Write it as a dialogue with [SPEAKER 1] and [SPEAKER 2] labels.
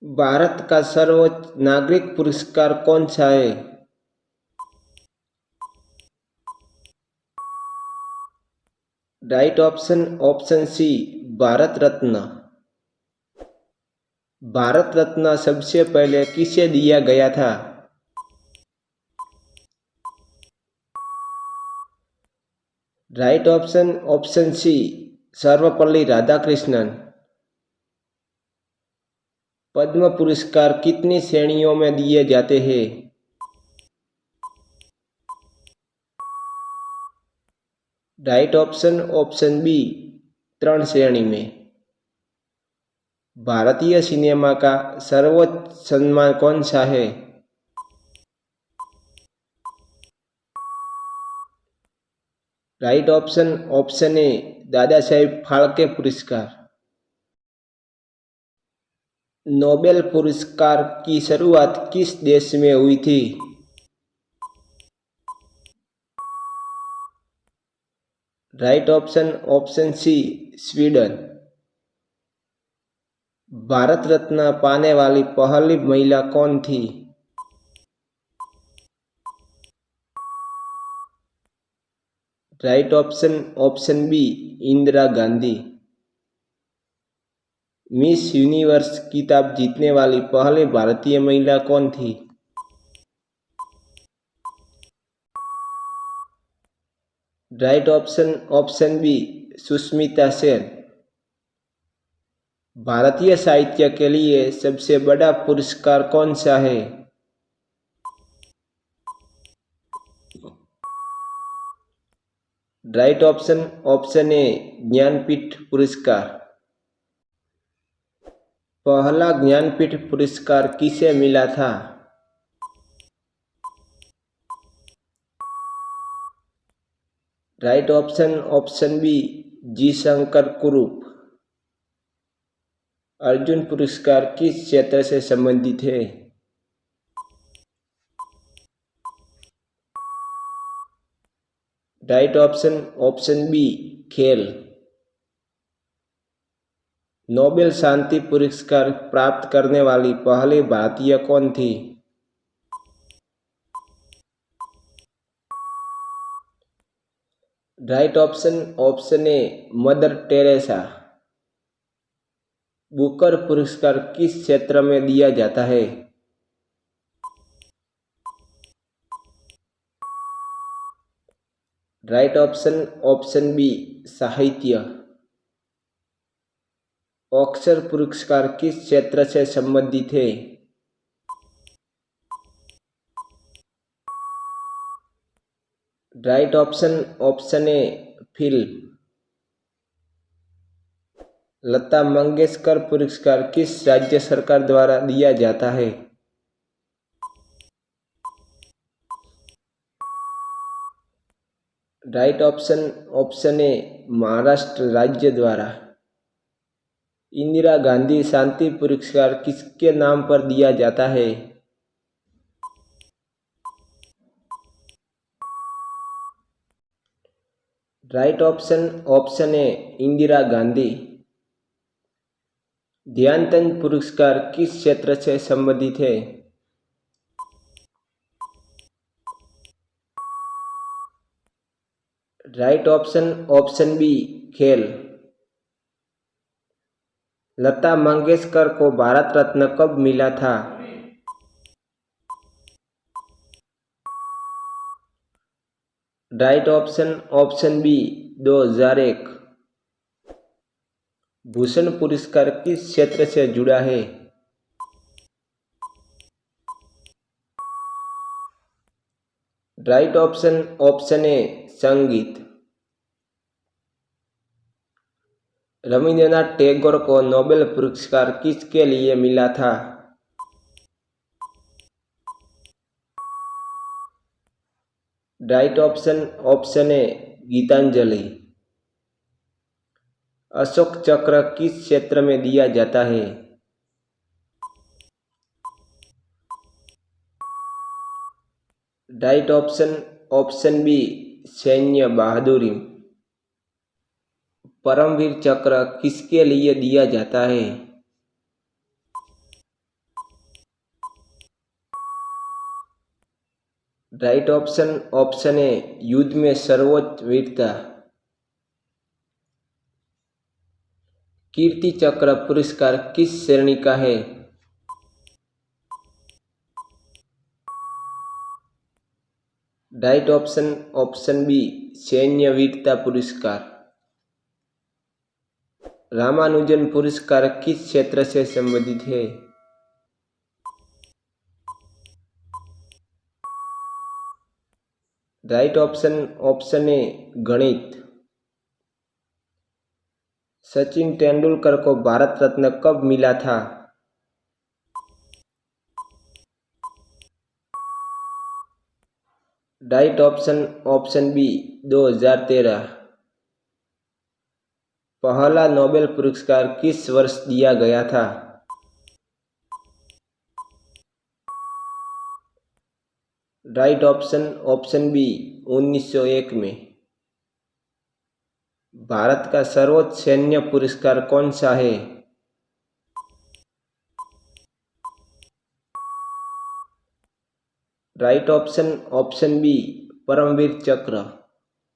[SPEAKER 1] भारत का सर्वोच्च नागरिक पुरस्कार कौन सा है? Right option option C Bharat Ratna. Bharat Ratna सबसे पहले किसे दिया गया था? Right option option C Sarvepalli Radhakrishnan. Padma पुरस्कार कितनी श्रेणियों में दिए जाते हैं? राइट ऑप्शन ऑप्शन बी 3 श्रेणी में। भारतीय सिनेमा का सर्वोच्च सम्मान कौन सा है? राइट ऑप्शन ऑप्शन ए दादा साहेब फाल्के पुरस्कार। नोबेल पुरस्कार की शुरुआत किस देश में हुई थी? Right option option C Sweden. Bharat Ratna पाने वाली पहली महिला कौन थी? Right option option B Indira Gandhi. Miss Universe खिताब जीतने वाली पहली भारतीय महिला कौन थी? Right option option B Sushmita Sen. भारतीय साहित्य के लिए सबसे बड़ा पुरस्कार कौन सा है? राइट ऑप्शन ऑप्शन ए ज्ञानपीठ पुरस्कार। पहला ज्ञानपीठ पुरस्कार किसे मिला था? राइट ऑप्शन ऑप्शन बी जी शंकर कुरूप। अर्जुन पुरस्कार किस क्षेत्र से संबंधित है? राइट ऑप्शन ऑप्शन बी खेल। नोबेल शांति पुरस्कार प्राप्त करने वाली पहली भारतीय कौन थी? Right option option a mother Teresa. Booker पुरस्कार किस क्षेत्र में दिया जाता है? राइट ऑप्शन ऑप्शन बी साहित्य। ऑस्कर पुरस्कार किस क्षेत्र से संबंधित है? Right option option A film. Lata Mangeshkar पुरस्कार किस राज्य सरकार द्वारा दिया जाता है? Right option option A Maharashtra राज्य द्वारा। इंदिरा गांधी शांति पुरस्कार किसके नाम पर दिया जाता है? Right option option A Indira Gandhi. Dhyanchand पुरस्कार किस क्षेत्र से संबंधित है? राइट ऑप्शन ऑप्शन बी खेल। लता मंगेशकर को भारत रत्न कब मिला था? Right option option B 2001। भूषण पुरस्कार किस क्षेत्र से जुड़ा है? राइट ऑप्शन ऑप्शन ए संगीत। रविंद्रनाथ टैगोर को नोबेल पुरस्कार किसके लिए मिला था? Right option option A Gitanjali. Ashok Chakra किस क्षेत्र में दिया जाता है? राइट ऑप्शन ऑप्शन बी सैन्य बहादुरी। परमवीर चक्र किसके लिए दिया जाता है? राइट ऑप्शन ऑप्शन ए युद्ध में सर्वोच्च वीरता। कीर्ति चक्र पुरस्कार किस श्रेणी का है? राइट ऑप्शन ऑप्शन बी सैन्य वीरता पुरस्कार। रामानुजन पुरस्कार किस क्षेत्र से संबंधित है? राइट ऑप्शन ऑप्शन ए गणित। सचिन तेंदुलकर को भारत रत्न कब मिला था? Right option option B 2013। पहला नोबेल पुरस्कार किस वर्ष दिया गया था? राइट ऑप्शन ऑप्शन बी 1901 में। भारत का सर्वोच्च सैन्य पुरस्कार कौन सा है? Right option option B Paramvir चक्र।